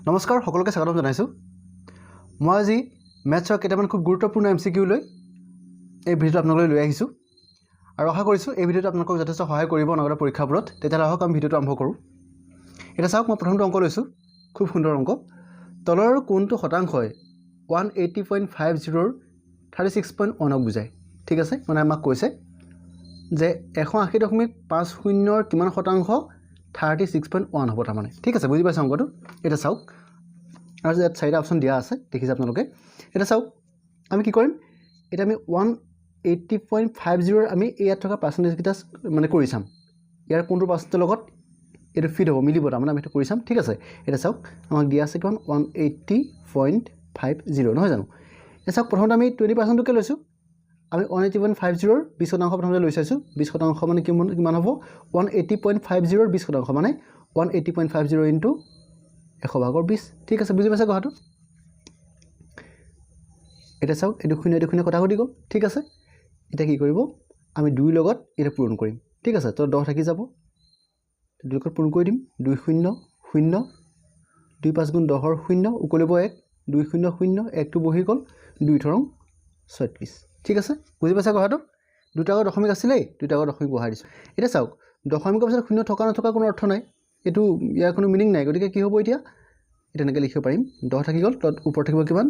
নমস্কাৰ সকলোকে স্বাগতম জনাইছো মই আজি ম্যাথছৰ কেইটামান খুব গুৰুত্বপূৰ্ণ এমসিকিউ লৈ এই ভিডিওটো আপোনালোকলৈ লৈ আহিছো আৰু আশা কৰিছো এই ভিডিওটো আপোনালোকক যথেষ্ট সহায় কৰিব নগৰ পৰীক্ষাবোৰত তেতিয়াহ'লে আহক আমি ভিডিওটো আৰম্ভ কৰোঁ এটা চাওক মই প্ৰথমটো অংক লৈছো খুব সুন্দৰ অংক তলৰ কোনটো শতাংশই 180.50 ৰ 36.1 ক বুজায় ঠিক আছে মানে আমাক কৈছে যে 180.50 ৰ কিমান শতাংশ 36.1 হ'ব তাৰ মানে ঠিক আছে বুজি পাইছে অংকটো এটা চাওক আৰু ইয়াত চাৰিটা অপচন দিয়া আছে দেখিছে আপোনালোকে এটা চাওক আমি কি কৰিম এটা আমি 180.50 ৰ আমি ইয়াত থকা পাৰ্চেন্টেজ কিটা মানে কৰি চাম ইয়াৰ কোনটো পাৰ্চেন্টেজৰ লগত এটা ফিট হ'ব মিলিব তাৰ মানে আমি এটা কৰি চাম ঠিক আছে এটা চাওক আমাক দিয়া আছে কোন 180.50 নহয় জানো এটা চাওক প্ৰথমতে আমি 20% কে লৈছো আমি 180.50 ৰ 20% প্ৰথমতে লৈ চাইছো 20% মানে কিমান হ'ব 180.50 ৰ 20% মানে 180.50 ইনটু 100/20 ঠিক আছে বুজি পাইছে কথাটো এটা চাওক এটো শূন্য কথা কটি গল ঠিক আছে এটা কি কৰিব আমি 2 লগত এটা পূৰণ কৰিম ঠিক আছে তো 10 থাকি যাব 2 লগত পূৰণ কৰি দিম 2 0 0 2 5 গুণ 10 ৰ 0 উকলিব 1 2 0 0 1 টো বহি গল 2 থৰং 36 ঠিক আছে বুজি পাইছে কথাটো দুটা আগত দশমিক আছিলে দুটা আগত দশমিক বহাই দিছো এটা চাওক দশমিকৰ পিছত শূন্য থকা নথকা কোনো অৰ্থ নাই এটো ইয়াৰ কোনো মিনিং নাই গতিকে কি হ'ব এতিয়া এটা এনেকৈ লিখিব পাৰিম 10 থাকি গল তত ওপৰ থাকিব কিমান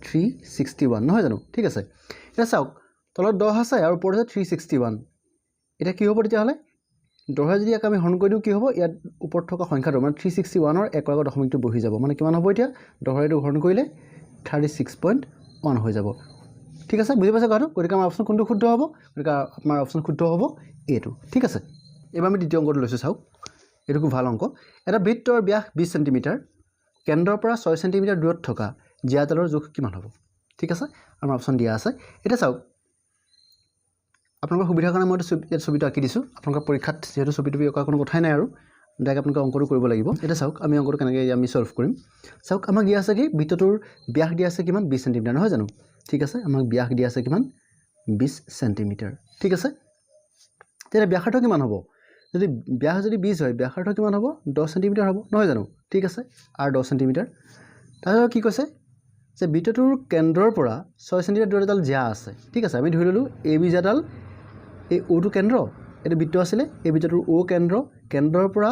361 নহয় জানো ঠিক আছে এটা চাওক তলত 10 আছে আৰু ওপৰত 361 এটা কি হ'ব তেতিয়া হলে 10 যদি আমি হৰণ কৰি দিও কি হ'ব ইয়াত ওপৰত থকা সংখ্যাটো মানে 361 ৰ এক আগত দশমিকটো বহি যাব মানে কিমান হ'ব এতিয়া 10 এটো হৰণ কৰিলে 36.1 হৈ যাব ঠিক আছে বুজি পাইছে কথাটো গতিকে আমাৰ অপচন কোনটো শুদ্ধ হ'ব গতিকে আমাৰ অপচন শুদ্ধ হ'ব এটো ঠিক আছে এবাৰ আমি দ্বিতীয় অংকটো লৈছো চাওক এটো খুব ভাল অংক এটা বৃত্তৰ ব্যাস 20 সেন্টিমিটাৰ কেন্দ্ৰৰ পৰা 6 সেন্টিমিটাৰ দূৰত থকা জিয়াতলৰ জোখ কিমান হ'ব ঠিক আছে আমাৰ অপচন দিয়া আছে এটা চাওক আপোনালোকৰ সুবিধাৰ কাৰণে মই এই ছবিটো আঁকি দিছো আপোনালোকৰ পৰীক্ষাত যেহেতু ছবিটো অঁকা কোনো কথাই নাই আৰু ডাইৰেক্ট আপোনালোকে অংকটো কৰিব লাগিব এটা চাওক আমি অংকটো কেনেকৈ আমি সলভ কৰিম চাওক আমাক দিয়া আছে কি বৃত্তটোৰ ব্যাস দিয়া আছে কিমান 20 সেন্টিমিটাৰ নহয় জানো ঠিক আছে আমাক ব্যাস দিয়া আছে কিমান 20 সেন্টিমিটাৰ ঠিক আছে তেনে ব্যাসাৰ্ধ কিমান হ'ব যদি ব্যাস যদি 20 হয় ব্যাসাৰ্ধ কিমান হ'ব 10 সেন্টিমিটাৰ হ'ব নহয় জানো ঠিক আছে আৰু 10 সেন্টিমিটাৰ তাৰপিছত কি কৈছে যে বৃত্তটোৰ কেন্দ্ৰৰ পৰা 6 সেন্টিমিটাৰ দূৰত এডাল জিয়া আছে ঠিক আছে আমি ধৰি ললো এ বি জাডাল এই ও টো কেন্দ্ৰ এটো বৃত্ত আছিল এই বৃত্তটোৰ ও কেন্দ্ৰৰ পৰা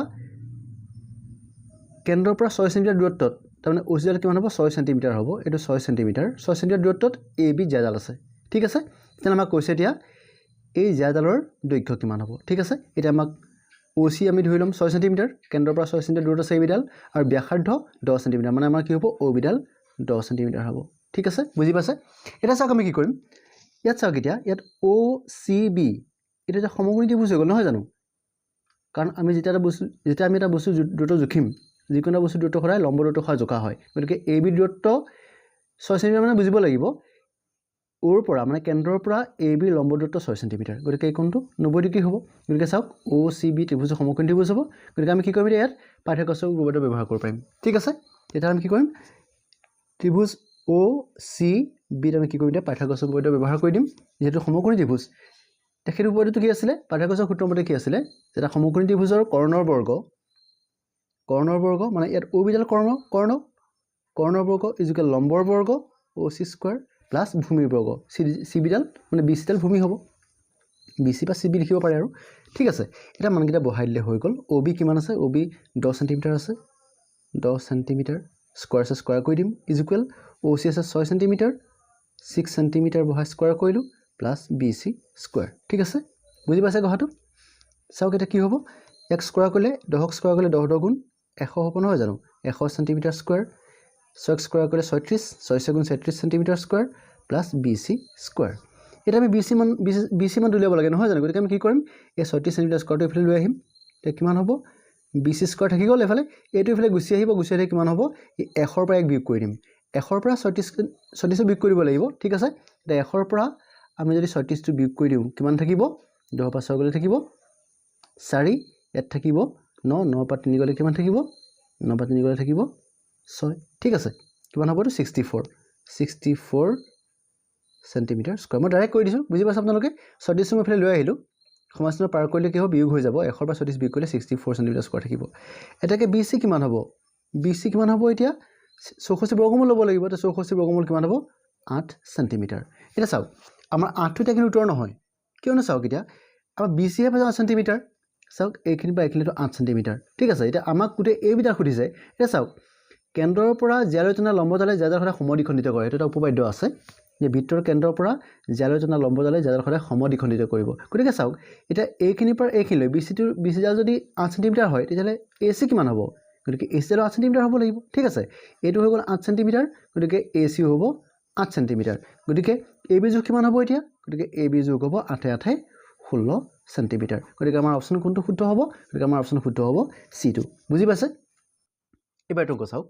6 সেন্টিমিটাৰ দূৰত্বত তাৰমানে ও জাডাল কিমান হ'ব 6 সেন্টিমিটাৰ হ'ব এটো 6 সেন্টিমিটাৰ দূৰত্বত এ বি জাডাল আছে ঠিক আছে তেনে আমাক কৈছে এতিয়া এই জাডালৰ দৈৰ্ঘ্য কিমান হ'ব ঠিক আছে এটা আমাক ওসি আমি ধৰি লম 6 সেন্টিমিটাৰ কেন্দ্ৰৰ পৰা 6 সেন্টিমিটাৰ দূৰত আছে এই বিডাল আৰু ব্যাসাৰ্ধ 10 সেন্টিমিটাৰ মানে আমাৰ কি হ'ব ও বিডাল 10 সেন্টিমিটাৰ হ'ব ঠিক আছে বুজি পাইছে এটা চাওক আমি কি কৰিম ইয়াত চাওক এতিয়া ইয়াত ও সি বি এটা যে সমকোণী ত্ৰিভুজ হৈ গ'ল নহয় জানো কাৰণ আমি যেতিয়া আমি এটা বস্তু দূৰত্ব জুখিম যিকোনো বস্তু দূৰত্ব সদায় লম্ব দূৰত্ব সহ জোখা হয় গতিকে এ বি দূৰত্ব 6 সেন্টিমিটাৰ মানে বুজিব লাগিব ওৰ পৰা মানে কেন্দ্ৰৰ পৰা এ বি লম্ব দূৰত্ব 6 সেন্টিমিটাৰ গতিকে এই কোণটো 90 ডিগ্ৰী হ'ব গতিকে চাওক ও সি বি ত্ৰিভুজৰ সমকোণী ত্ৰিভুজ হ'ব গতিকে আমি কি কৰিম ইয়াত পাঠ্যক্ৰমৰ উপপাদ্য ব্যৱহাৰ কৰিব পাৰিম ঠিক আছে তেতিয়া আমি কি কৰিম ত্ৰিভুজ ও সি বি আমি কি কৰিম এতিয়া পাঠ্যক্ৰমৰ উপপাদ্য ব্যৱহাৰ কৰি দিম যেহেতু সমকোণী ত্ৰিভুজ তেখেত উপপাদ্যটো কি আছিল পাঠ্যক্ৰমৰ সূত্ৰ মতে কি আছিল যেটা সমকোণী ত্ৰিভুজৰ কৰ্ণৰ বৰ্গ মানে ইয়াত ও বিডাল কৰ্ণৰ বৰ্গ ইজুকেল লম্বৰ বৰ্গ ও সি স্কয়াৰ প্লাস ভূমিৰ বৰ্গ সি বিডাল মানে বি সিডাল ভূমি হ'ব বি সি বা সি বি লিখিব পাৰে আৰু ঠিক আছে এটা মানকিটা বহাই দিলে হৈ গ'ল ও বি কিমান আছে ও বি 10 সেন্টিমিটাৰ আছে 10 সেন্টিমিটাৰ স্কয়াৰ কৰি দিম ইজুকেল ও সি আছে 6 সেন্টিমিটাৰ 6 সেন্টিমিটাৰ বহাই স্কয়াৰ কৰিলো প্লাস বি সি স্কয়াৰ ঠিক আছে বুজি পাইছে কথাটো চাওক এটা কি হ'ব এক স্কয়াৰ কৰিলে 10 স্কয়াৰ কৰিলে 10 গুণ 100 হ'ব নহয় জানো 100 সেন্টিমিটাৰ স্কয়াৰ 6 স্কয়াৰ কৰিলে 36 6 গুণ 36 সেন্টিমিটাৰ স্কয়াৰ প্লাস বি সি স্কয়াৰ এটা আমি বি সি মান উলিয়াব লাগে নহয় জানো গতিকে আমি কি কৰিম এই 36 সেন্টিমিটাৰ স্কয়াৰটো এফালে লৈ আহিম তে কিমান হ'ব বি সি স্কয়াৰ থাকি গ'ল এফালে এইটো এফালে গুচি আহিব কিমান হ'ব 100 ৰ পৰা 1 বিয়োগ কৰি দিম 100 ৰ পৰা 36 বিয়োগ কৰিব লাগিব ঠিক আছে এটা 100 ৰ পৰা আমি যদি 36 টো বিয়োগ কৰি দিও কিমান থাকিব 10 পৰা 6 গলে থাকিব 4 ইয়াত থাকিব 9 9 পৰা 3 গলে কিমান থাকিব 9 পৰা 3 গলে থাকিব 6 ঠিক আছে কিমান হ'ব 64 সেন্টিমিটাৰ স্কয়াৰ মই ডাইৰেক্ট কৈ দিছো বুজি পাইছে আপোনালোকে 36 মই ফেলে লৈ আহিলো সমান্তৰাল পাৰ কৰিলে কি হ'ব বিয়োগ হৈ যাব 100 পৰা 36 বিয়োগ কৰিলে 64 সেন্টিমিটাৰ স্কয়াৰ থাকিব এটাকে BC কিমান হ'ব BC কিমান হ'ব এতিয়া 64 বৰ্গমূল ল'ব লাগিব তো 64 বৰ্গমূল কিমান হ'ব 8 সেন্টিমিটাৰ এটা চাওক আমাৰ 8টো এটা কিন্তু উত্তৰ নহয় কিয়নো চাওক এতিয়া আমাৰ BC হে পাইছে 8 সেন্টিমিটাৰ চাওক এইখিনি বা এইখিনিটো 8 সেন্টিমিটাৰ ঠিক আছে এতিয়া আমাক কোটে এই বিটা খুদিছে এটা চাওক কেন্দ্ৰৰ পৰা জিয়ালৈ টনা লম্বজালে যাৰ সদায় সমদ্বিখণ্ডিত কৰে এটা উপবাদ্য আছে যে বৃত্তৰ কেন্দ্ৰৰ পৰা জিয়ালৈ টনা লম্বজালে যাৰ সদায় সমদ্বিখণ্ডিত কৰিব গতিকে চাওক এতিয়া এইখিনিৰ পৰা এইখিনিলৈ BC জাল যদি 8 সেন্টিমিটাৰ হয় তেতিয়াহ'লে AC কিমান হ'ব গতিকে AC জাল 8 সেন্টিমিটাৰ হ'ব লাগিব ঠিক আছে এইটো হৈ গ'ল 8 সেন্টিমিটাৰ গতিকে AC হ'ব 8 সেন্টিমিটাৰ গতিকে AB যোগ কিমান হ'ব এতিয়া গতিকে AB যোগ হ'ব 8 8 16 সেন্টিমিটাৰ গতিকে আমাৰ অপচন কোনটো শুদ্ধ হ'ব গতিকে আমাৰ অপচন শুদ্ধ হ'ব C2 বুজি পাইছে এবাৰটো চাওক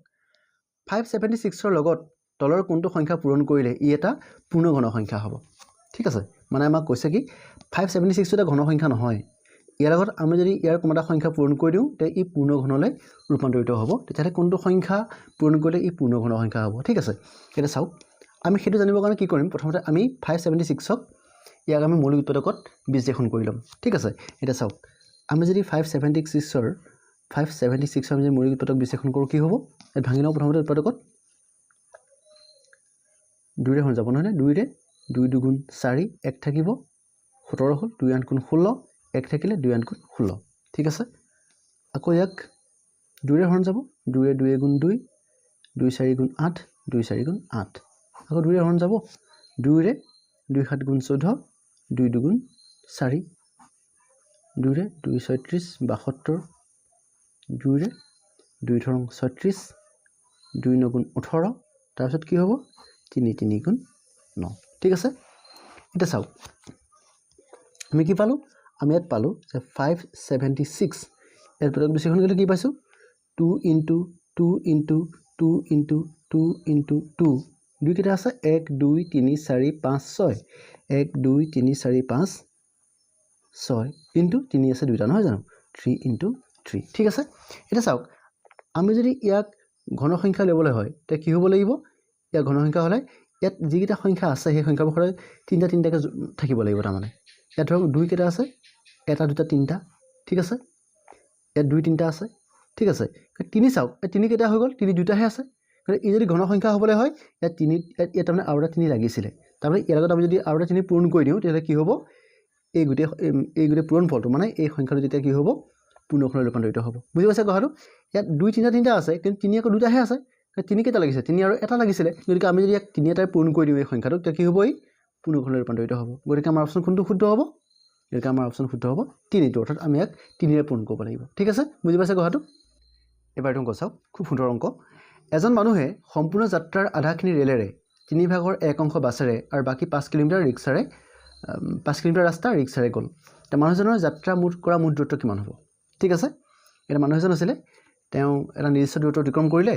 576 ৰ লগত তলৰ কোনটো সংখ্যা পূৰণ কৰিলে ই এটা পূৰ্ণঘন সংখ্যা হ'ব ঠিক আছে মানে আমাক কৈছে কি 576 এটা ঘন সংখ্যা নহয় ইয়াৰ লগত আমি যদি ইয়াৰ কোনো এটা সংখ্যা পূৰণ কৰি দিওঁ তে ই পূৰ্ণঘনলৈ ৰূপান্তৰিত হ'ব তেতিয়াহ'লে কোনটো সংখ্যা পূৰণ কৰিলে ই পূৰ্ণঘন সংখ্যা হ'ব ঠিক আছে এটা চাওক আমি সেইটো জানিবৰ কাৰণে কি কৰিম প্ৰথমতে আমি 576ক ইয়াক আমি মৌলিক উৎপাদকত বিশ্লেষণ কৰি ল'ম ঠিক আছে এটা চাওক আমি যদি 576ৰ আমি যদি মৌলিক উৎপাদক বিশ্লেষণ কৰোঁ কি হ'ব এই ভাঙি লওঁ প্ৰথমতে উৎপাদকত 2 ৰে হৈ যাব নহয় 2 ৰে 2 2 4 1 থাকিব 17 হ'ল 2 8 16 1 থাকিলে 2 8 16 ঠিক আছে আকৌ ইয়াক 2 ৰে হৰণ যাব 2 ৰে 2 2 2 4 8 2 4 8 আকৌ 2 ৰে হৰণ যাব 2 ৰে 2 7 14 2 2 4 2 ৰে 2 36 72 2 ৰে 2 থৰং 36 2 9 18 তাৰপিছত কি হ'ব 3 3 9 ঠিক আছে এটা চাওক আমি কি পালো আমি ইয়াত পালো যে 576 এর প্রদক বিশ্লেষণ কৰিলে কি পাইছো 2 * 2 * 2 * 2 * 2 দুই কেটা আছে 1 2 3 4 5 6 1 2 3 4 5 6 * 3 আছে দুইটা নহয় জানো 3 * 3 ঠিক আছে এটা চাওক আমি যদি ইয়াক ঘন সংখ্যা লেবলৈ হয় তে কি হ'ব লাগিব ইয়া ঘন সংখ্যা হলে ইয়াত যিকেইটা সংখ্যা আছে সেই সংখ্যাবোৰ তিনটা তিনটাকে থাকিব লাগিব তাৰ মানে ইয়াত ধৰক দুই কেটা আছে এটা দুটা তিনটা ঠিক আছে ইয়াত দুই তিনটা আছে ঠিক আছে তিনি চাওক তিনি কেটা হৈ গ'ল তিনি দুটাহে আছে ই যদি ঘন সংখ্যা হ'বলৈ হয় ইয়াত তিনি ইয়াত মানে আৰু এটা তিনি লাগিছিলে তাৰমানে ইয়াৰ লগত আমি যদি আৰু এটা তিনি পূৰণ কৰি দিওঁ তেতিয়াহ'লে কি হ'ব এই গোটেই পূৰণ ফলটো মানে এই সংখ্যাটো যেতিয়া কি হ'ব পূৰ্ণঘনলৈ ৰূপান্তৰিত হ'ব বুজি পাইছে কথাটো ইয়াত দুই তিনটা আছে কিন্তু তিনি আকৌ দুটাহে আছে তিনি কেটা লাগিছে তিনি আৰু এটা লাগিছিলে গতিকে আমি যদি ইয়াক তিনি এটাই পূৰণ কৰি দিওঁ এই সংখ্যাটো তেতিয়া কি হ'ব এই পূৰ্ণঘনলৈ ৰূপান্তৰিত হ'ব গতিকে আমাৰ অপচন কোনটো শুদ্ধ হ'ব গতিকে আমাৰ অপচন শুদ্ধ হ'ব 3টো অৰ্থাৎ আমি ইয়াক 3ৰে পূৰণ কৰিব লাগিব ঠিক আছে বুজি পাইছে কথাটো এবাৰ তুমি চাওক খুব সুন্দৰ অংক এজন মানুহে সম্পূৰ্ণ যাত্ৰাৰ আধাখিনি ৰেলেৰে 3 ভাগৰ 1 অংশ বাছেৰে আৰু বাকি 5 কিলোমিটাৰ ৰিক্সাৰে 5 কিলোমিটাৰ ৰাস্তা ৰিক্সাৰে গ'ল তে মানুহজনৰ যাত্ৰা মুঠ দূৰত্ব কিমান হ'ব ঠিক আছে এটা মানুহ এজন আছিল তেওঁ এটা নিৰ্দিষ্ট দূৰত্ব অতিক্ৰম কৰিলে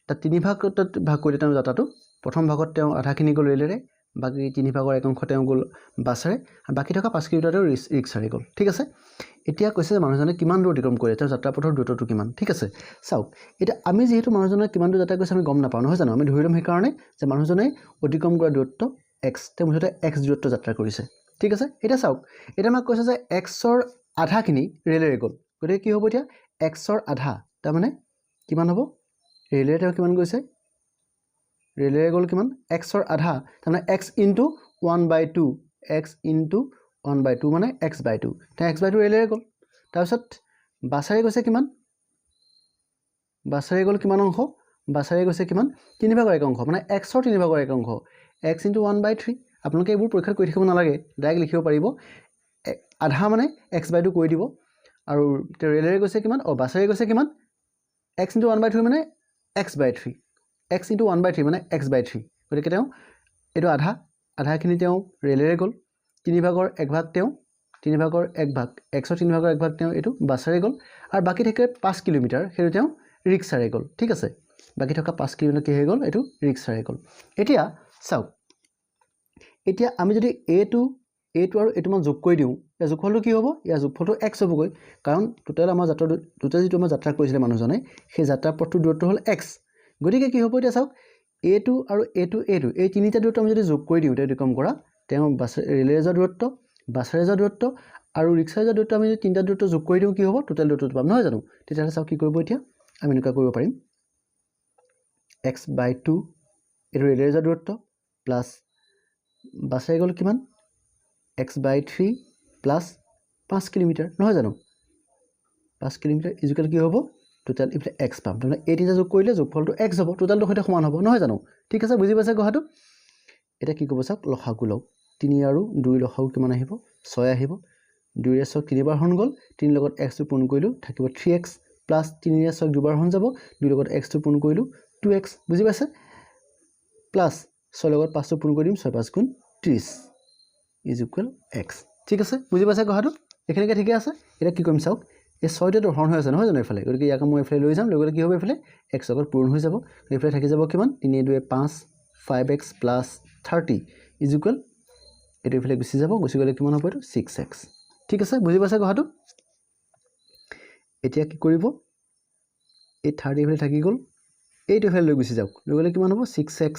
তাত 3 ভাগত ভাগ কৰিলে তেওঁ যাত্ৰাটো প্ৰথম ভাগত তেওঁ আধাখিনি গ'ল ৰেলেৰে বাকি 3 ভাগৰ 1 অংশ তেওঁ গ'ল বাছেৰে আৰু বাকি থকা 5 কিলোমিটাৰ ৰিক্সাৰে গ'ল ঠিক আছে এতিয়া কৈছে যে মানুহজনে কিমান দূৰ অতিক্ৰম কৰিলে তেওঁৰ যাত্ৰা পথৰ দূৰত্বটো কিমান ঠিক আছে চাওক এটা আমি যেহেতু মানুহজনে কিমান দূৰ যাত্ৰা কৰিছে আমি গম নাপাওঁ নহয় জানো আমি ধৰি লম সেই কাৰণে যে মানুহজনে অতিক্ৰম কৰা দূৰত্ব x তেওঁ মুঠতে x দূৰত্ব যাত্ৰা কৰিছে ঠিক আছে এটা চাওক এটা আমাক কৈছে যে x ৰ আধাখিনি ৰেলেৰে গ'ল গতিকে কি হ'ব এতিয়া x ৰ আধা তাৰ মানে কিমান হ'ব ৰেলেৰে তেওঁ কিমান গৈছে ৰেলেৰে গ'ল কিমান x ৰ আধা তাৰ মানে x * 1/2 x * 1/2 মানে x/2 তে x/2 ৰেলেৰে গ'ল তাৰপিছত বাছেৰে গৈছে কিমান বাছেৰে গ'ল কিমান অংশ বাছেৰে গৈছে কিমান 3 ভাগৰ 1 অংশ মানে x ৰ 3 ভাগৰ 1 অংশ x * 1/3 আপোনালোকে এইবোৰ পৰীক্ষাত কৰি থাকিব নালাগে ডাইৰেক্ট লিখিব পাৰিব আধা মানে x/2 কৰি দিব আৰু ৰেলেৰে গৈছে কিমান বাছেৰে গৈছে কিমান x * 1/3 মানে x/3 x * 1/3 মানে x/3 গতিকে তেওঁ এটো আধাখিনি তেওঁ ৰেলেৰে গ'ল 3 ভাগৰ 1 ভাগ তেওঁ 3 ভাগৰ 1 ভাগ x ৰ 3 ভাগৰ 1 ভাগ তেওঁ এটো বাছেৰে গ'ল আৰু বাকি থাকে 5 কিলোমিটাৰ হেতু তেওঁ ৰিক্সাৰে গ'ল ঠিক আছে বাকি থকা 5 কিলোমিটাৰ কি হৈ গ'ল এটো ৰিক্সাৰে গ'ল এতিয়া চাওক এতিয়া আমি যদি a2 আৰু এটো মান যোগ কৰি দিওঁ এই যোগফলটো কি হ'ব ইয়া যোগফলটো x হ'বগৈ কাৰণ টোটাল আমাৰ যিটো আমাৰ যাত্ৰা কৰিছিলে মানুহজনে সেই যাত্ৰা পথটোৰ দূৰত্ব হ'ল x গতিকে কি হ'ব এতিয়া চাওক a2 আৰু a2 এই তিনিটা দূৰত্ব আমি যদি যোগ কৰি দিওঁ তেতিয়া কম কৰা তেওঁ ৰেলেৰে যোৱা দূৰত্ব বাছেৰে যোৱা দূৰত্ব আৰু ৰিক্সাৰে যোৱা দূৰত্ব আমি যদি তিনিটা দূৰত্ব যোগ কৰি দিওঁ কি হ'ব টোটাল দূৰত্বটো পাম নহয় জানো তেতিয়াহ'লে চাওক কি কৰিব এতিয়া আমি এনেকুৱা কৰিব পাৰিম x/2 এইটো ৰেলেৰে যোৱা দূৰত্ব প্লাছ বাছাই গ'ল কিমান x/3 প্লাছ 5 কিলোমিটাৰ নহয় জানো 5 কিলোমিটাৰ ইজুকেল কি হ'ব টোটাল ইফালে x পাম তাৰমানে এই তিনিটা যোগ কৰিলে যোগফলটো x হ'ব টোটালটো সৈতে সমান হ'ব নহয় জানো ঠিক আছে বুজি পাইছে কথাটো এটা কি ক'ব চাওক লসাগু লওক 3 আৰু 2 লসাগু কিমান আহিব 6 আহিব 2 ৰে 6 তিনিবাৰ হৰণ গ'ল 3 লগত x টো পূৰণ কৰিলো থাকিব 3x প্লাছ 3 ৰে 6 দুবাৰ হৰণ যাব 2 লগত x টো পূৰণ কৰিলো 2x বুজি পাইছে প্লাছ 6 লগত 5 টো পূৰণ কৰি দিম 6 5 গুণ 30 ইজ ইকুৱেল x ঠিক আছে বুজি পাইছে কথাটো এখিনিকে ঠিকে আছে এটা কি কৰিম চাওক এই 6টো হৰণ হৈ আছে নহয় জানো এফালে গতিকে ইয়াক মই এফালে লৈ যাম লৈ গ'লে কি হ'ব এফালে x লগত পূৰণ হৈ যাব এফালে থাকি যাব কিমান 3 2 5 5x প্লাছ 30 ইজ ইকুৱেল এইটো এফালে গুচি যাব গুচি গ'লে কিমান হ'ব এইটো 6x ঠিক আছে বুজি পাইছে কথাটো এতিয়া কি কৰিব এই 30 এফালে থাকি গ'ল এইটো এফালে লৈ গুচি যাওক লৈ গ'লে কিমান হ'ব 6x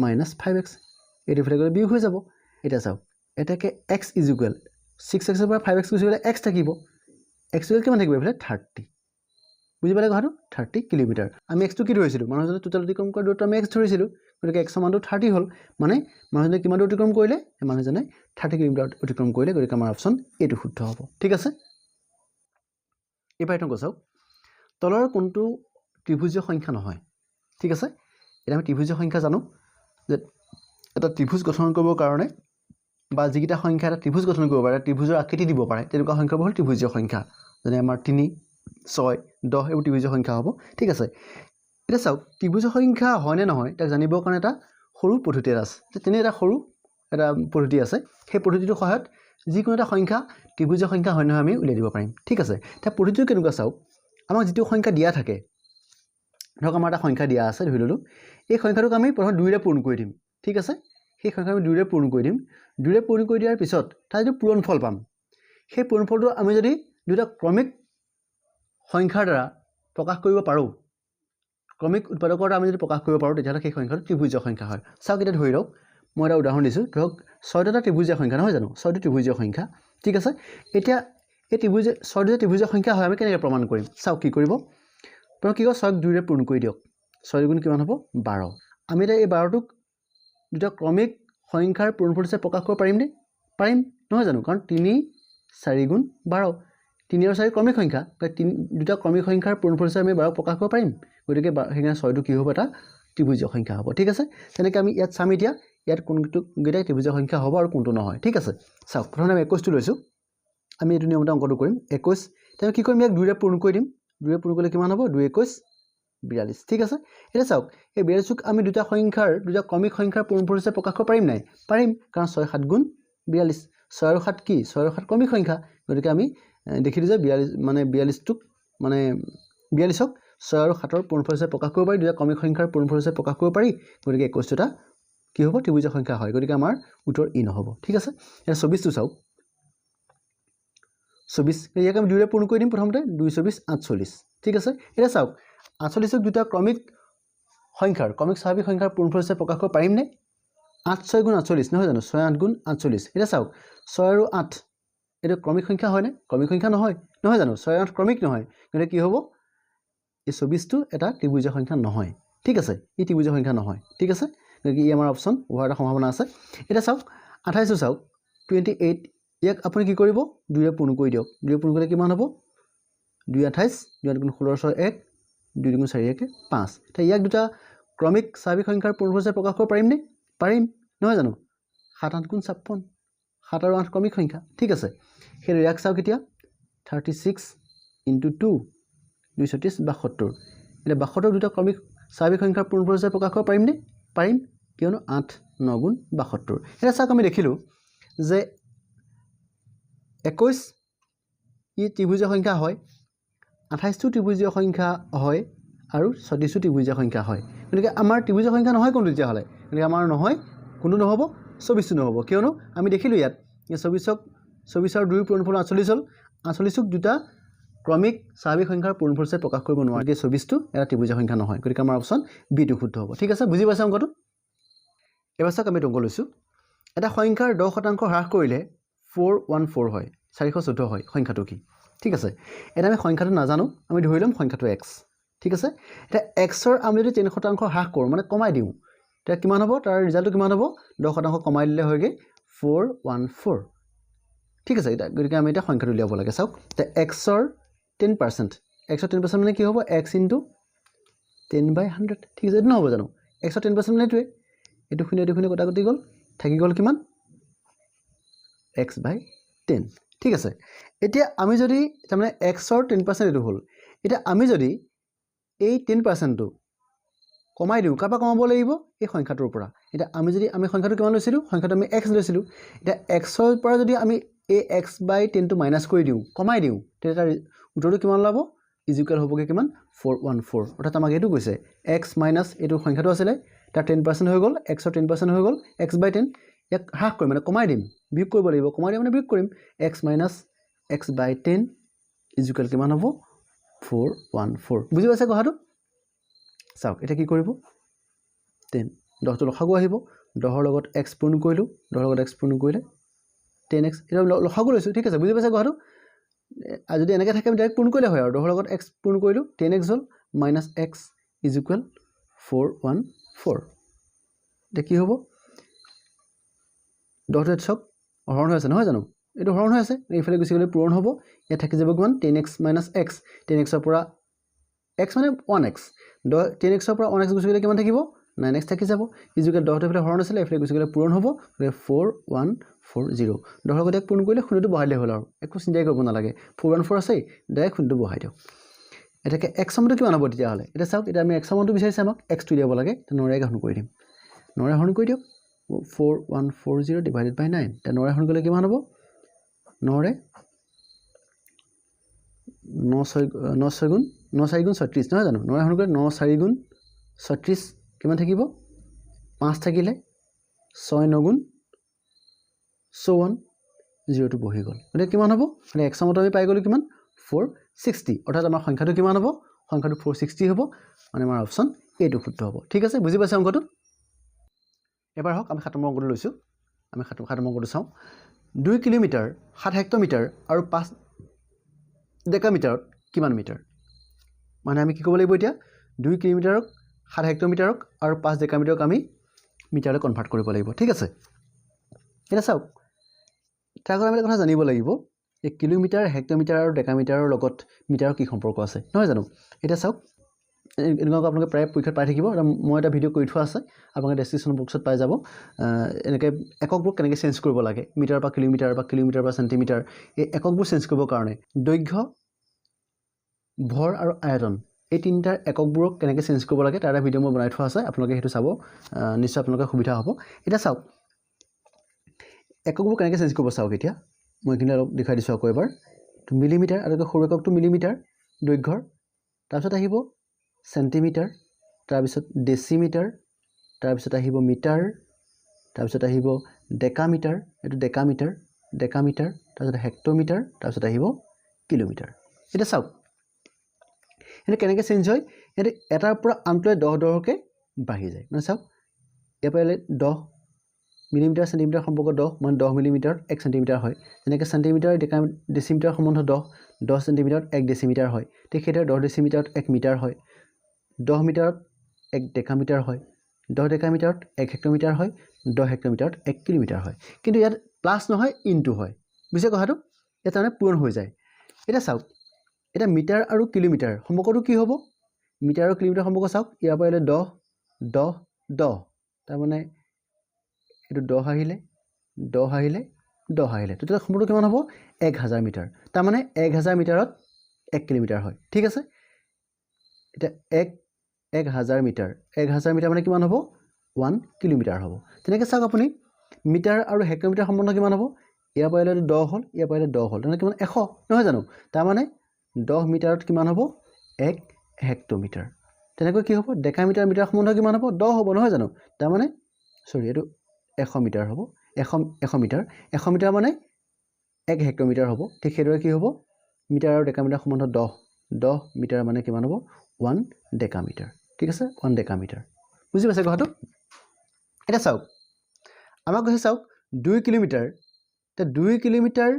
minus 5x এইটো এফালে গ'লে বিয়োগ হৈ যাব এটা চাওক এটাকে x ইজ ইকুৱেল 6x ৰ পৰা 5x গুচি গ'লে x থাকিব x ইকুৱেল কিমান থাকিব এফালে 30 বুজি পালে কথাটো 30 কিলোমিটাৰ আমি x টো কি ধৰিছিলোঁ মানুহজনে টোটাল অতিক্ৰম কৰা দূৰত্ব আমি x ধৰিছিলোঁ গতিকে x সমানটো 30 হ'ল মানে মানুহজনে কিমান দূৰ অতিক্ৰম কৰিলে মানুহজনে 30 কিলোমিটাৰ অতিক্ৰম কৰিলে গতিকে আমাৰ অপচন এইটো শুদ্ধ হ'ব ঠিক আছে এবাৰ এটা চাওক তলৰ কোনটো ত্ৰিভুজীয় সংখ্যা নহয় ঠিক আছে এটা আমি ত্ৰিভুজীয় সংখ্যা জানো যে এটা ত্ৰিভুজ গঠন কৰিবৰ কাৰণে বা যিকিটা সংখ্যা এটা ত্ৰিভুজ গঠন কৰিব পাৰে ত্ৰিভুজৰ আকৃতি দিব পাৰে তেনেকুৱা সংখ্যাবোৰ হ'ল ত্ৰিভুজীয় সংখ্যা যেনে আমাৰ 3 6 10 এইবোৰ ত্ৰিভুজীয় সংখ্যা হ'ব ঠিক আছে এটা চাওক ত্ৰিভুজীয় সংখ্যা হয় নে নহয় তাক জানিবৰ কাৰণে এটা সৰু পদ্ধতি এটা আছে তেনে এটা সৰু এটা পদ্ধতি আছে সেই পদ্ধতিটোৰ সহায়ত যিকোনো এটা সংখ্যা ত্ৰিভুজীয় সংখ্যা হয় নহয় আমি উলিয়াই দিব পাৰিম ঠিক আছে তাৰ পদ্ধতিটো কেনেকুৱা চাওক আমাক যিটো সংখ্যা দিয়া থাকে ধৰক আমাৰ এটা সংখ্যা দিয়া আছে ধৰি ললো এই সংখ্যাটোক আমি প্ৰথমে 2 ৰে পূৰণ কৰি দিম ঠিক আছে সেই সংখ্যা আমি 2 ৰে পূৰণ কৰি দিম 2 ৰে পূৰণ কৰি দিয়াৰ পিছত তাৰ যিটো পূৰণফল পাম সেই পূৰণফলটো আমি যদি দুটা ক্ৰমিক সংখ্যাৰ দ্বাৰা প্ৰকাশ কৰিব পাৰোঁ ক্ৰমিক উৎপাদকৰ দ্বাৰা আমি যদি প্ৰকাশ কৰিব পাৰোঁ তেতিয়াহ'লে সেই সংখ্যাটো ত্ৰিভুজীয় সংখ্যা হয় চাওক এতিয়া ধৰি লওক মই এটা উদাহৰণ দিছোঁ ধৰক 6টা ত্ৰিভুজীয় সংখ্যা নহয় জানো 6টা ত্ৰিভুজীয় সংখ্যা ঠিক আছে এতিয়া এই ত্ৰিভুজীয় 6টা ত্ৰিভুজীয় সংখ্যা হয় আমি কেনেকৈ প্ৰমাণ কৰিম চাওক কি কৰিব প্ৰথম কি কয় 6ক 2 ৰে পূৰণ কৰি দিয়ক 6 গুণ কিমান হ'ব 12 আমি এতিয়া এই 12টোক দুটা ক্ৰমিক সংখ্যাৰ পূৰণফল হিচাপে প্ৰকাশ কৰিব পাৰিমনে পাৰিম নহয় জানো কাৰণ 3 4 গুণ 12 3 আৰু 4 ক্ৰমিক সংখ্যা দুটা ক্ৰমিক সংখ্যাৰ পূৰণফল হিচাপে আমি 12 প্ৰকাশ কৰিব পাৰিম গতিকে সেইকাৰণে 6টো কি হ'ব এটা ত্ৰিভুজীয় সংখ্যা হ'ব ঠিক আছে তেনেকৈ আমি ইয়াত চাম এতিয়া ইয়াত কোনটো গেটাই ত্ৰিভুজীয় সংখ্যা হ'ব আৰু কোনটো নহয় ঠিক আছে চাওক প্ৰথমে আমি 21টো লৈছোঁ আমি এইটো নিয়মতে অংকটো কৰিম 21 তেতিয়া কি কৰিম ইয়াক 2 ৰে পূৰণ কৰি দিম 2 ৰে পূৰণ কৰিলে কিমান হ'ব 2 21 42 ঠিক আছে এতিয়া চাওক এই 42ক আমি দুটা ক্ৰমিক সংখ্যাৰ পূৰণফল হিচাপে প্ৰকাশ কৰিব পাৰিম নাই পাৰিম কাৰণ 6 7 গুণ 42 6 আৰু 7 কি 6 আৰু 7 ক্ৰমিক সংখ্যা গতিকে আমি দেখিলোঁ যে 42 মানে 42টোক মানে 42ক 6 আৰু 7ৰ পূৰণফল হিচাপে প্ৰকাশ কৰিব পাৰি দুটা ক্ৰমিক সংখ্যাৰ পূৰণফল হিচাপে প্ৰকাশ কৰিব পাৰি গতিকে 21টা কি হ'ব ত্ৰিভুজীয় সংখ্যা হয় গতিকে আমাৰ উত্তৰ ই নহ'ব ঠিক আছে এতিয়া 24টো চাওক 24 ইয়াক আমি 2 ৰে পূৰণ কৰি দিম প্ৰথমতে 2 24 48 ঠিক আছে এতিয়া চাওক 48ক দুটা ক্ৰমিক স্বাভাৱিক সংখ্যাৰ পূৰণফল হিচাপে প্ৰকাশ কৰিব পাৰিমনে 8 6 গুণ 48 নহয় জানো 6 8 গুণ 48 এতিয়া চাওক 6 আৰু 8 এইটো ক্ৰমিক সংখ্যা হয়নে ক্ৰমিক সংখ্যা নহয় জানো 6 8 ক্ৰমিক নহয় গতিকে কি হ'ব এই 24টো এটা ত্ৰিভুজীয় সংখ্যা নহয় ঠিক আছে ই ত্ৰিভুজীয় সংখ্যা নহয় ঠিক আছে গতিকে ই আমাৰ অপচন হোৱাৰ এটা সম্ভাৱনা আছে এতিয়া চাওক 28টো চাওক 28 ইয়াক আপুনি কি কৰিব 2 ৰে পূৰণ কৰি দিয়ক 2 ৰে পূৰণ কৰিলে কিমান হ'ব 2 28 2 গুণ 16 6 1 2 গুণ 4 1 5 এতিয়া ইয়াক দুটা ক্ৰমিক স্বাভাৱিক সংখ্যাৰ পূৰণফল হিচাপে প্ৰকাশ কৰিব পাৰিমনে পাৰিম নহয় জানো 7 8 গুণ 56 7 আৰু 8 ক্ৰমিক সংখ্যা ঠিক আছে সেই ইয়াক চাওক এতিয়া 36 × 2 230 72 এতিয়া 72ক দুটা ক্ৰমিক স্বাভাৱিক সংখ্যাৰ পূৰণফল হিচাপে প্ৰকাশ কৰিব পাৰিমনে পাৰিম কিয়নো 8 9 গুণ 72 এতিয়া চাওক আমি দেখিলোঁ যে 21 ই ত্ৰিভুজীয় সংখ্যা হয় 28টো ত্ৰিভুজীয় সংখ্যা হয় আৰু 36টো ত্ৰিভুজীয় সংখ্যা হয় গতিকে আমাৰ ত্ৰিভুজীয় সংখ্যা নহয় কোনটো তেতিয়াহ'লে গতিকে আমাৰ নহয় কোনটো নহ'ব 24টো নহ'ব কিয়নো আমি দেখিলোঁ ইয়াত 24 আৰু 2 পূৰণফল 48 হ'ল 48ক দুটা ক্ৰমিক স্বাভাৱিক সংখ্যাৰ পূৰণফল হিচাপে প্ৰকাশ কৰিব নোৱাৰে গতিকে 24টো এটা ত্ৰিভুজীয় সংখ্যা নহয় গতিকে আমাৰ অপচন বিটো শুদ্ধ হ'ব ঠিক আছে বুজি পাইছে অংকটো এবাৰ চাওক আমি অংক লৈছোঁ এটা সংখ্যাৰ 10% হ্ৰাস কৰিলে 414 হয় 414 হয় সংখ্যাটো কি ঠিক আছে এটা আমি সংখ্যাটো নাজানো আমি ধৰি ল'ম সংখ্যাটো x ঠিক আছে এটা xৰ আমি যদি 10% হ্ৰাস কৰোঁ মানে কমাই দিওঁ তেতিয়া কিমান হ'ব তাৰ ৰিজাল্টটো কিমান হ'ব 10% কমাই দিলে হয়গে 414 ঠিক আছে এটা গতিকে আমি এটা সংখ্যাটো উলিয়াব লাগে চাওক তে xৰ 10% xৰ 10% মানে কি হ'ব x * 10/100 ঠিক আছে এইটো নহ'ব জানো xৰ 10% মানে এইটো শুনি কটাকটি গ'ল থাকি গ'ল কিমান x/10 ঠিক আছে এতিয়া আমি যদি তাৰমানে xৰ 10% এইটো হ'ল এতিয়া আমি যদি এই 10% টো কমাই দিওঁ কাপা কমাব লাগিব এই সংখ্যাটোৰ পৰা এটা আমি যদি আমি সংখ্যাটো কিমান লৈছিলো সংখ্যাটো আমি x লৈছিলো এটা xৰ পৰা যদি আমি এই x/10 টো মাইনাস কৰি দিওঁ কমাই দিওঁ তেতিয়া তাৰ উত্তৰটো কিমান লাভ ইকুৱেল হ'বগে কিমান 414 অৰ্থাৎ আমাক এইটো কৈছে x - এইটো সংখ্যাটো আছিল তাৰ 10% হৈ গ'ল xৰ 10% হৈ গ'ল x/10 ইয়াক হ্ৰাস কৰি মানে কমাই দিম বিয়োগ কৰিব লাগিব কমাই দিম মানে বিয়োগ কৰিম x - x/10 ইকুৱেল কিমান হ'ব 414 বুজি পাইছে কথাটো চাওক এটা কি কৰিব 10 10 টো লসাগু আহিব 10 ৰ লগত x পূৰণ কৰিলো 10 ৰ লগত x পূৰণ কৰিলে 10x এটা লসাগু লৈছো ঠিক আছে বুজি পাইছে কথাটো আৰু যদি এনেকৈ থাকে আমি ডাইৰেক্ট পূৰণ কৰিলে হয় আৰু 10 ৰ লগত x পূৰণ কৰিলো 10x হ'ল -x ইকুৱেল 414 এটা কি হ'ব 10 টো চক হৰণ হৈ আছে নহয় জানো এইটো হৰণ হৈ আছে এইফালে গুচি গ'লে পূৰণ হ'ব ইয়াত থাকি যাব কিমান 10x - x 10x ৰ পৰা x মানে 1x 10x ৰ পৰা 1x গুচি গ'লে কিমান থাকিব 9x থাকি যাব ইকুৱেল 10 টো এফালে হৰণ আছিল এফালে গুচি গ'লে পূৰণ হ'ব 4140 10 ৰ লগত এক পূৰণ কৰিলে শূন্যটো বহাই দিলে হ'ল আৰু একো চিন্তাই কৰিব নালাগে 414 আছে ডাইৰেক্ট শূন্যটো বহাই দিওঁ এটাকে x সমটো কিমান হ'ব তেতিয়া হ'লে এটা চাওক এটা আমি x সমটো বিচাৰিছে আমাক x টো দিব লাগে তে 9 হৰণ কৰি দিম 9 হৰণ কৰি দিওক 4140 ডিভাইডেড বাই 9 তে 9 হৰণ কৰিলে কিমান হ'ব 9 9 গুণ 4 গুণ 36 নহয় জানো 9 হৰণ কৰিলে 9 4 গুণ 36 কিমান থাকিব 5 থাকিলে 6 9 গুণ 54 0 টো বহি গ'ল মানে কিমান হ'ব মানে x সমটো আমি পাই গ'লো কিমান 460 অৰ্থাৎ আমাৰ সংখ্যাটো কিমান হ'ব সংখ্যাটো 460 হ'ব মানে আমাৰ অপচন এটো শুদ্ধ হ'ব ঠিক আছে বুজি পাইছে অংকটো এবাৰ হক আমি 7 নম্বৰ অংকটো লৈছো আমি 7 নম্বৰ অংকটো চাওঁ 2 কিলোমিটাৰ 7 হেক্টমিটাৰ আৰু 5 ডেকামিটাৰত কিমান মিটাৰ মানে আমি কি ক'ব লাগিব এতিয়া 2 কিলোমিটাৰক 7 হেক্টমিটাৰক আৰু 5 ডেকামিটাৰক আমি মিটাৰলৈ কনভাৰ্ট কৰিব লাগিব ঠিক আছে এটা চাওক তাৰ কাৰণে আমি এটা কথা জানিব লাগিব এই কিলোমিটাৰ হেক্টমিটাৰ আৰু ডেকামিটাৰৰ লগত মিটাৰৰ কি সম্পৰ্ক আছে নহয় জানো এটা চাওক এনেকুৱা আপোনালোকে প্ৰায় পৰীক্ষাত পাই থাকিব মই এটা ভিডিও কৰি থোৱা আছে আপোনালোকে ডেসক্ৰিপচন বক্সত পাই যাব এনেকৈ এককবোৰ কেনেকৈ চেঞ্জ কৰিব লাগে মিটাৰ বা কিলোমিটাৰ বা সেন্টিমিটাৰ এই এককবোৰ চেঞ্জ কৰিবৰ কাৰণে দৈৰ্ঘ্য ভৰ আৰু আয়তন এই তিনিটাৰ এককবোৰক কেনেকৈ চেঞ্জ কৰিব লাগে তাৰ এটা ভিডিও মই বনাই থোৱা আছে আপোনালোকে সেইটো চাব নিশ্চয় আপোনালোকৰ সুবিধা হ'ব এটা চাওক এককবোৰ কেনেকৈ চেঞ্জ কৰিব চাওক এতিয়া মই এইখিনি অলপ দেখাই দিছোঁ আকৌ এবাৰ মিলিমিটাৰ আৰু সৰু এককটো মিলিমিটাৰ দৈৰ্ঘ্যৰ তাৰপিছত আহিব সেন্টিমিটাৰ তাৰপিছত ডেসিমিটাৰ তাৰপিছত আহিব মিটাৰ তাৰপিছত আহিব ডেকামিটাৰ এটো ডেকামিটাৰ তাৰপিছত হেক্টমিটাৰ তাৰপিছত আহিব কিলোমিটাৰ এটা চাওক এনে কেনেকৈ চেঞ্জ হয় এটো এটাৰ পৰা আনটোলৈ 10 কে বাঢ়ি যায় মানে চাওক এপালে 10 মিলিমিটাৰ সেন্টিমিটাৰ সম্পৰ্ক 10 মানে 10 মিলিমিটাৰ 1 সেন্টিমিটাৰ হয় যেনেকৈ সেন্টিমিটাৰ ডেসিমিটাৰ সম্বন্ধ 10 সেন্টিমিটাৰত 1 ডেসিমিটাৰ হয় ঠিক সেইদৰে 10 ডেসিমিটাৰত 1 মিটাৰ হয় 10 মিটাৰত 1 ডেকামিটাৰ হয় 10 ডেকামিটাৰত 1 হেক্টমিটাৰ হয় 10 হেক্টমিটাৰত 1 কিলোমিটাৰ হয় কিন্তু ইয়াত প্লাস নহয় ইনটু হয় বুজিছে কথাটো এটা মানে পূৰণ হৈ যায় এটা চাওক এটা মিটাৰ আৰু কিলোমিটাৰ সম্পৰ্কটো কি হ'ব মিটাৰ আৰু কিলোমিটাৰ সম্পৰ্ক চাওক ইয়াৰ পৰা 10 তাৰ মানে এটো 10 আহিলে তেতিয়া সম্পৰ্কটো কিমান হ'ব 1000 মিটাৰ তাৰ মানে 1000 মিটাৰত 1 কিলোমিটাৰ হয় ঠিক আছে এটা 1000 মিটাৰ মানে কিমান হ'ব 1 কিলোমিটাৰ হ'ব তেনেকৈ চাওক আপুনি মিটাৰ আৰু হেক্টমিটাৰ সম্বন্ধ কিমান হ'ব ইয়াৰ পৰা 10 হ'ল ইয়াৰ পৰা 10 হ'ল মানে কিমান 100 নহয় জানো তাৰ মানে 10 মিটাৰত কিমান হ'ব 1 হেক্টমিটাৰ তেনেকৈ কি হ'ব ডেকামিটাৰ মিটাৰ সম্বন্ধ কিমান হ'ব 10 হ'ব নহয় জানো তাৰ মানে সৰি এটো 100 মিটাৰ হ'ব 100 মিটাৰ মানে 1 হেক্টমিটাৰ হ'ব ঠিক সেইদৰে কি হ'ব মিটাৰ আৰু ডেকামিটাৰ সম্বন্ধ 10 মিটাৰ মানে কিমান হ'ব 1 ডেকামিটাৰ ঠিক আছে 1 ডেকামিটাৰ বুজি পাইছে কথাটো এটা চাওক আমাক কৈছে চাওক 2 কিলোমিটাৰ তে 2 কিলোমিটাৰ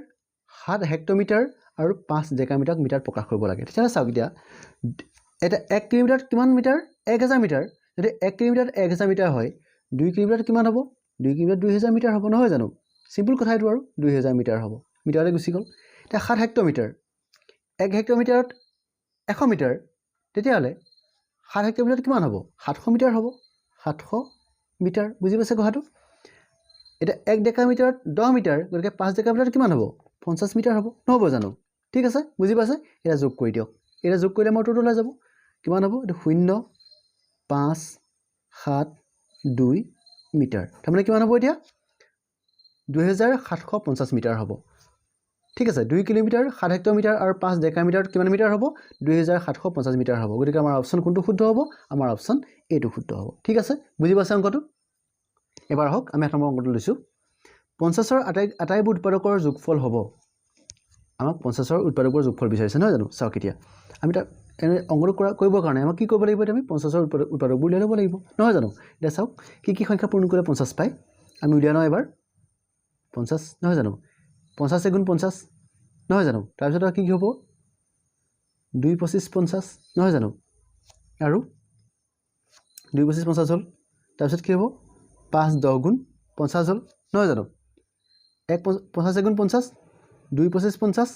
7 হেক্টমিটাৰ আৰু 5 ডেকামিটাৰক মিটাৰ প্ৰকাশ কৰিব লাগে তেতিয়া চাওক এতিয়া এটা 1 কিলোমিটাৰত কিমান মিটাৰ 1000 মিটাৰ যদি 1 কিলোমিটাৰত 1000 মিটাৰ হয় 2 কিলোমিটাৰত কিমান হ'ব 2 কিলোমিটাৰত 2000 মিটাৰ হ'ব নহয় জানো সিম্পল কথা এইটো আৰু 2000 মিটাৰ হ'ব মিটাৰলৈ গুচি গ'ল এটা 7 হেক্টৰ 1 হেক্টৰ 100 মিটাৰ তেতিয়াহ'লে 7 হেক্টৰ কিমান হ'ব 700 মিটাৰ হ'ব 700 মিটাৰ বুজি পাইছে কথাটো এটা 1 ডেকামিটাৰত 10 মিটাৰ গতিকে 5 ডেকামিটাৰত কিমান হ'ব 50 মিটাৰ হ'ব নহ'ব জানো ঠিক আছে বুজি পাইছে এটা যোগ কৰি দিয়ক এটা যোগ কৰিলে মোৰ টোটাল হৈ যাব কিমান হ'ব এটা 0 5 7 2 মিটাৰ তাৰমানে কিমান হ'ব এতিয়া 2750 মিটাৰ হ'ব ঠিক আছে 2 কিলোমিটাৰ 7 হেক্টৰ মিটাৰ আৰু 5 ডেকামিটাৰত কিমান মিটাৰ হ'ব 2750 মিটাৰ হ'ব গতিকে আমাৰ অপচন কোনটো শুদ্ধ হ'ব আমাৰ অপচন এটো শুদ্ধ হ'ব ঠিক আছে বুজি পাইছে অংকটো এবাৰ হওক আমি এক নম্বৰ অংকটো লৈছো 50ৰ আটাইবোৰ উৎপাদকৰ যোগফল হ'ব আমাক 50ৰ উৎপাদকৰ যোগফল বিচাৰিছে নহয় জানো চাওক এতিয়া আমি তাৰ অংকটো কৰিবৰ কাৰণে আমাক কি কৰিব লাগিব আমি 50ৰ উৎপাদকবোৰ উলিয়াই ল'ব লাগিব নহয় জানো এতিয়া চাওক কি সংখ্যা পূৰণ কৰিলে 50 পায় আমি উলিয়াই লওঁ এবাৰ 50 নহয় জানো 50 গুণ 50 নহয় জানো তাৰপিছত কি হ'ব 2 25 50 নহয় জানো আৰু 2 25 50 হ'ল তাৰপিছত কি হ'ব 5 10 গুণ 50 হ'ল নহয় জানো 50 গুণ 50 2 25 50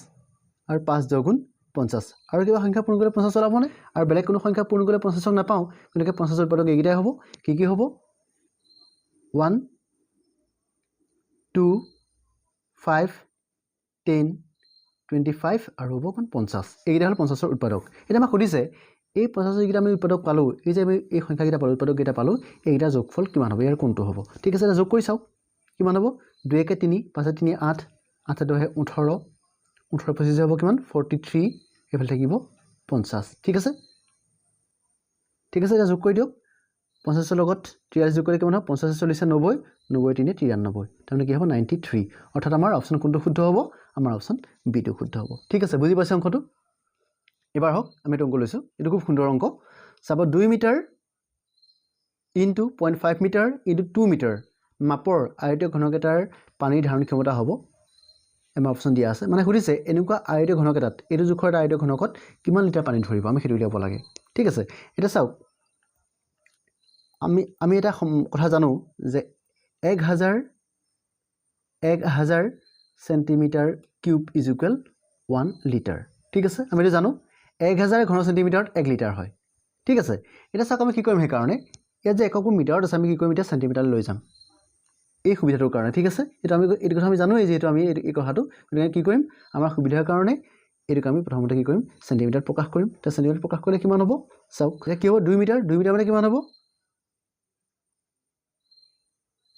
আৰু 5 10 গুণ 50 আৰু কিবা সংখ্যা পূৰণ কৰিলে 50 ওলাবনে আৰু বেলেগ কোনো সংখ্যা পূৰণ কৰিলে 50ক নাপাওঁ গতিকে 50ৰ উৎপাদক এইকেইটাই হ'ব কি হ'ব 1 2 5 10 25 আৰু হ'ব 50 এইকেইটা হ'ল 50ৰ উৎপাদক এটা আমাক সুধিছে এই 50 যেইটা আমি উৎপাদক পালো এই যে আমি এই সংখ্যাকেইটা পালো উৎপাদক কেইটা পালো এইকেইটা যোগফল কিমান হ'ব ইয়াৰ কোনটো হ'ব ঠিক আছে এটা যোগ কৰি চাওক কিমান হ'ব 2 1 3 5 3 8 8 2 18 18 25 হ'ব কিমান 43 এফালে থাকিব 50 ঠিক আছে এটা যোগ কৰি দিয়ক 50 ৰ লগত 43 যোগ কৰি কিমান হ'ব 50 40 90 90 3 93 তাৰমানে কি হ'ব 93 অৰ্থাৎ আমাৰ অপচন কোনটো শুদ্ধ হ'ব আমাৰ অপচন বি টো শুদ্ধ হ'ব ঠিক আছে বুজি পাইছে অংকটো এবাৰ হওক আমি এটা অংক লৈছো এটো খুব সুন্দৰ অংক চাব 2 metre into 0.5 metre into 2 metre মাপৰ আয়তীয় ঘনকেটাৰ পানীৰ ধাৰণ ক্ষমতা হ'ব আমাৰ অপচন দিয়া আছে মানে সুধিছে এনেকুৱা আয়তীয় ঘনকেটাত এটো জোখৰ আয়তীয় ঘনকত কিমান লিটাৰ পানী ধৰিব আমি সেইটো উলিয়াব লাগে ঠিক আছে এটা চাওক আমি এটা কথা জানো যে 1000 centimetre cube is equal 1 litre ঠিক আছে আমি এটা জানো 1000 ঘন সেন্টিমিটাৰত 1 লিটাৰ হয় ঠিক আছে এটা চাওক আমি কি কৰিম সেই কাৰণে ইয়াত যে একক মিটাৰত আছে আমি কি কৰিম এটা সেন্টিমিটাৰ লৈ যাম এই সুবিধাটোৰ কাৰণে ঠিক আছে এটা আমি এই কথা আমি জানো যেহেতু আমি এই কথাটো গতিকে কি কৰিম আমাৰ সুবিধাৰ কাৰণে এইটো আমি প্ৰথমতে কি কৰিম সেন্টিমিটাৰ প্ৰকাশ কৰিম তে সেন্টিমিটাৰ প্ৰকাশ কৰিলে কিমান হ'ব চাওক এটা কি হ'ব 2 মিটাৰ মানে কিমান হ'ব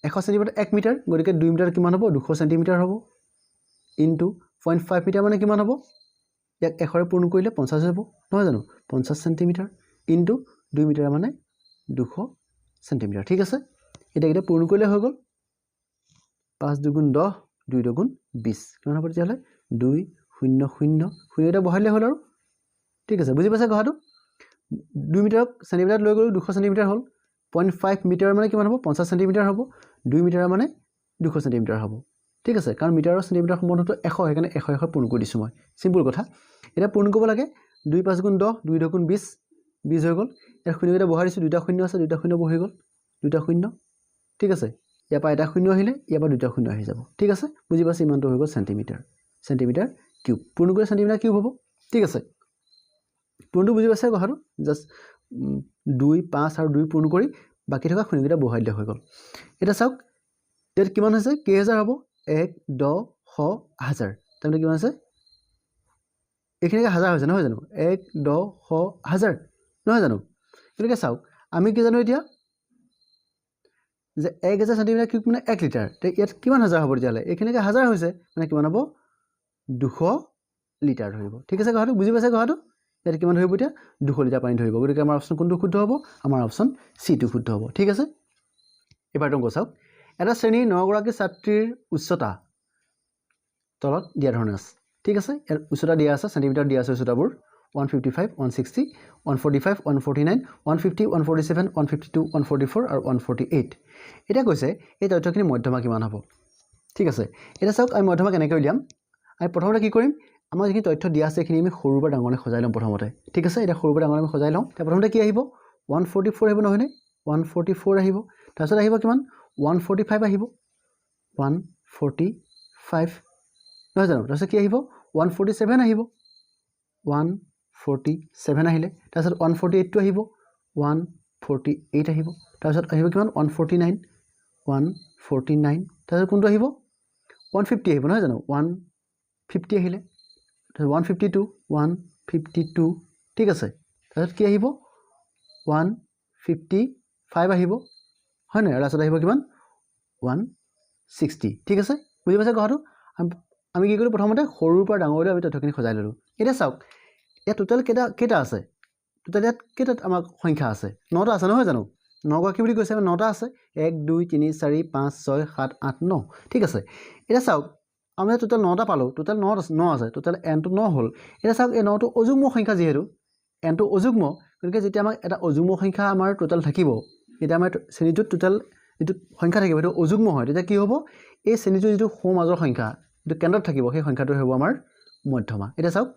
100 সেন্টিমিটাৰ 1 মিটাৰ গতিকে 2 মিটাৰ কিমান হ'ব 200 সেন্টিমিটাৰ হ'ব ইনটু 0.5 মিটাৰ মানে কিমান হ'ব ইয়াক 100 ৰে পূৰণ কৰিলে 50 হ'ব নহয় জানো 50 সেন্টিমিটাৰ ইনটু 2 মিটাৰ মানে 200 সেন্টিমিটাৰ ঠিক আছে এটা পূৰণ কৰিলে হৈ গ'ল 5 2 গুণ 10 2 2 গুণ 20 কিমান হ'ব তেতিয়াহ'লে 2 0 0 0 এটা বহাইলে হ'ল আৰু ঠিক আছে বুজি পাইছে কথাটো 2 মিটাৰক সেন্টিমিটাৰত লৈ গ'লো 200 সেন্টিমিটাৰ হ'ল 0.5 মিটাৰ মানে কিমান হ'ব 50 সেন্টিমিটাৰ হ'ব 2 মিটাৰ মানে 200 সেন্টিমিটাৰ হ'ব ঠিক আছে কাৰণ মিটাৰ আৰু সেন্টিমিটাৰ সম্বন্ধটো 100 সেইকাৰণে 100 পূৰণ কৰি দিছো মই সিম্পল কথা এটা পূৰণ কৰিব লাগে 2 5 গুণ 10 2 2 গুণ 20 20 হৈ গ'ল এর শূন্য এটা বহাই দিছো দুটা শূন্য আছে দুটা শূন্য বহি গ'ল দুটা শূন্য ঠিক আছে ইয়াৰ পৰা এটা শূন্য আহিলে ইয়াৰ পৰা দুটা শূন্য আহি যাব ঠিক আছে বুজি পাইছে ইমানটো হৈ গ'ল সেন্টিমিটাৰ কিউব পূৰণ কৰি সেন্টিমিটাৰ কিউব হ'ব ঠিক আছে পূৰণটো বুজি পাইছে কথাটো জাস্ট 2 5 আৰু 2 পূৰণ কৰি বাকি থকা শূন্যকেইটা বহাই দিলে হৈ গ'ল এটা চাওক তেত কিমান হৈছে কেইহাজাৰ হ'ব 1 10 1000 তাৰমানে কিমান আছে এখিনিকে হাজাৰ হৈছে নহয় জানো 1 10 1000 নহয় জানো এটাকে চাওক আমি কি জানো এতিয়া যে 1000 সেন্টিমিটাৰ কিউব মানে 1 লিটাৰ তে ইয়াত কিমান হাজাৰ হ'ব তেতিয়ালে এখিনিকে হাজাৰ হৈছে মানে কিমান হ'ব 200 লিটাৰ ধৰিব ঠিক আছে কথাটো বুজি পাইছে কথাটো ইয়াত কিমান ধৰিব এতিয়া 200 লিটাৰ পানী ধৰিব গতিকে আমাৰ অপচন কোনটো শুদ্ধ হ'ব আমাৰ অপচন সি টো শুদ্ধ হ'ব ঠিক আছে এবাৰ তুমি চাওক এটা শ্ৰেণীৰ 9 গৰাকী ছাত্ৰীৰ উচ্চতা তলত দিয়া ধৰণে আছে ঠিক আছে ইয়াৰ উচ্চতা দিয়া আছে সেন্টিমিটাৰ দিয়া আছে উচ্চতাবোৰ 155 160 145 149 150 147 152 144 আৰু 148 এটা কৈছে এই তথ্যখিনি মধ্যমা কিমান হ'ব ঠিক আছে এটা চাওক আমি মধ্যমা কেনেকৈ উলিয়াম আমি প্ৰথমতে কি কৰিম আমাৰ যিখিনি তথ্য দিয়া আছে এইখিনি আমি সৰুৰ পৰা ডাঙৰলৈ সজাই ল'ম প্ৰথমতে ঠিক আছে এতিয়া সৰুৰ পৰা ডাঙৰলৈ আমি সজাই লওঁ তাৰ প্ৰথমতে কি আহিব 144 আহিব নহয়নে 144 আহিব তাৰপিছত আহিব কিমান 145 আহিব 145 নহয় জানো তাৰপিছত কি আহিব 147 আহিব 147 আহিলে তাৰপিছত 148 টো আহিব 148 আহিব তাৰপিছত আহিব কিমান 149 149 তাৰপিছত কোনটো আহিব 150 আহিব নহয় জানো 150 আহিলে তাৰপিছত 152 152 ঠিক আছে তাৰপিছত কি আহিব 155 আহিব হয় নাই আৰু লাষ্টত আহিব কিমান 160 ঠিক আছে বুজি পাইছে কথাটো আমি কি কৰিলোঁ প্ৰথমতে সৰুৰ পৰা ডাঙৰলৈ আমি তথ্যখিনি সজাই ল'লোঁ এতিয়া চাওক ইয়াত টোটেল কেইটা আছে টোটেল ইয়াত কেইটা আমাৰ সংখ্যা আছে 9টা আছে নহয় জানো 9 গৰাকী বুলি কৈছে 9টা আছে 1 2 3 4 5 6 7 8 9 ঠিক আছে এতিয়া চাওক আমি টোটেল 9টা পালোঁ টোটেল 9 আছে টোটেল এনটো 9 হ'ল এতিয়া চাওক এই 9টো অযুগ্ম সংখ্যা যিহেতু এনটো অযুগ্ম গতিকে যেতিয়া আমাক এটা অযুগ্ম সংখ্যা আমাৰ টোটেল থাকিব এতিয়া আমাৰ শ্ৰেণীটোত টোটেল যিটো সংখ্যা থাকিব সেইটো অযুগ্ম হয় তেতিয়া কি হ'ব এই শ্ৰেণীটোৰ যিটো সোঁ মাজৰ সংখ্যা যিটো কেন্দ্ৰত থাকিব সেই সংখ্যাটো হ'ব আমাৰ মধ্যমা এতিয়া চাওক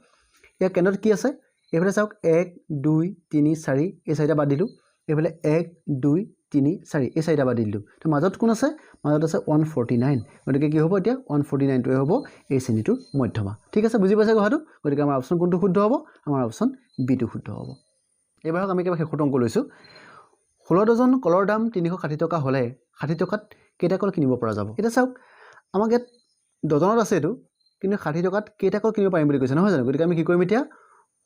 ইয়াৰ কেন্দ্ৰত কি আছে এইফালে চাওক 1 2 3 4 এই চাৰিটা বাদ দিলোঁ এইফালে 1 2 3 4 এই চাৰিটা বাদ দিলোঁ তো মাজত কোন আছে মাজত আছে 149 গতিকে কি হ'ব এতিয়া 149 টোৱে হ'ব এই শ্ৰেণীটোৰ মধ্যমা ঠিক আছে বুজি পাইছে কথাটো গতিকে আমাৰ অপচন কোনটো শুদ্ধ হ'ব আমাৰ অপচন বি টো শুদ্ধ হ'ব এবাৰ আমি কেৱল শেষৰ অংক লৈছোঁ 16 ডজন কলৰ দাম 360 টকা হ'লে 60 টকাত কেইটা কল কিনিব পৰা যাব এতিয়া চাওক আমাক ইয়াত ডজনত আছে এইটো কিন্তু 60 টকাত কেইটা কল কিনিব পাৰিম বুলি কৈছে নহয় জানো গতিকে আমি কি কৰিম এতিয়া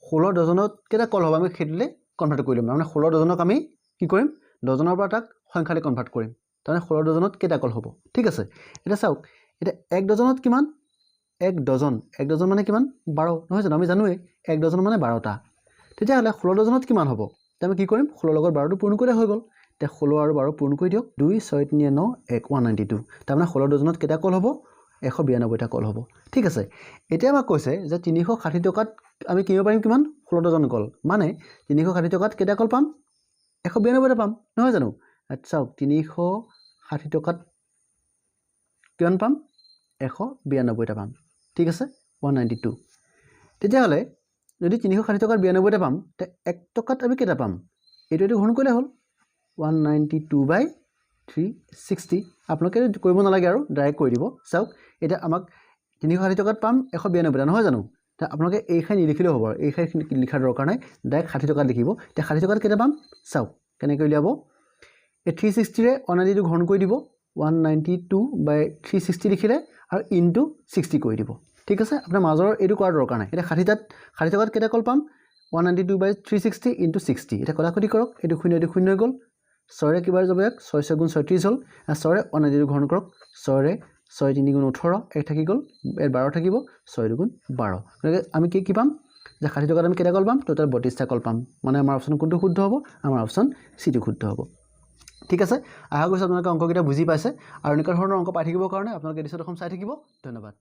16 ডজনত কেইটা কল হ'ব আমি সেইটোলৈ কনভাৰ্ট কৰি ল'ম মানে 16 ডজনক আমি কি কৰিম ডজনৰ পৰা তাক সংখ্যালৈ কনভাৰ্ট কৰিম তাৰমানে 16 ডজনত কেইটা কল হ'ব ঠিক আছে এতিয়া চাওক এতিয়া 1 ডজনত কিমান 1 ডজন মানে কিমান 12 নহয় জানো আমি জানোৱেই 1 ডজন মানে 12টা তেতিয়াহ'লে 16 ডজনত কিমান হ'ব তেতিয়া আমি কি কৰিম 16 লগত 12টো পূৰণ কৰিলে হৈ গ'ল এতিয়া 16 আৰু 12 পূৰণ কৰি দিয়ক 2 6 3 9 1 192 তাৰমানে 16 ডজনত কেইটা কল হ'ব 192টা কল হ'ব ঠিক আছে এতিয়া আমাক কৈছে যে 360 টকাত আমি কিনিব পাৰিম কিমান 16 ডজন কল মানে 360 টকাত কেইটা কল পাম 192টা পাম নহয় জানো চাওক 360 টকাত কিমান পাম 192টা পাম ঠিক আছে 192 তেতিয়াহ'লে যদি 360 টকাত 92টা পাম তে 1 টকাত আমি কেইটা পাম এইটো ঘন কৰিলে হ'ল 192/360 আপোনালোকে কৰিব নালাগে আৰু ডাইৰেক্ট কৰি দিব চাওক এতিয়া আমাক 360 টকাত পাম 192টা নহয় জানো তা আপোনালোকে এইখান লিখিলেও হ'ব আৰু এইখান লিখাৰ দৰকাৰ নাই ডাইৰেক্ট 60 টকাত লিখিব তে 60 টকাত কেইটা পাম চাওক কেনেকৈ উলিয়াব এই 360 ৰে 192 ঘন কৰি দিব 192/360 লিখিলে আৰু ইনটু 60 কৰি দিব ঠিক আছে আপোনাৰ মাজৰ এইটো কৰাৰ দৰকাৰ নাই এটা 60 টকাত কেইটা কল পাম 192/360 ইনটু 60 এটা কলাকটি কৰক এইটো শূন্য হৈ গ'ল 6 ৰে কিবাৰ যাব 1 6 6 গুণ 36 হ'ল আৰু 6 ৰে 192 ঘন কৰক 6 ৰে 6 3 গুণ 18 এক থাকি গ'ল 12 থাকিব 6 2 গুণ 12 গতিকে আমি কি পাম যে 60 টকাত আমি কেইটা কল পাম টোটাল 32টা কল পাম মানে আমাৰ অপচন কোনটো শুদ্ধ হ'ব আমাৰ অপচন সি টো শুদ্ধ হ'ব ঠিক আছে আশা কৰিছোঁ আপোনালোকে অংককেইটা বুজি পাইছে আৰু এনেকুৱা ধৰণৰ অংক পাই থাকিবৰ কাৰণে আপোনালোকে দিশত এখন চাই থাকিব ধন্যবাদ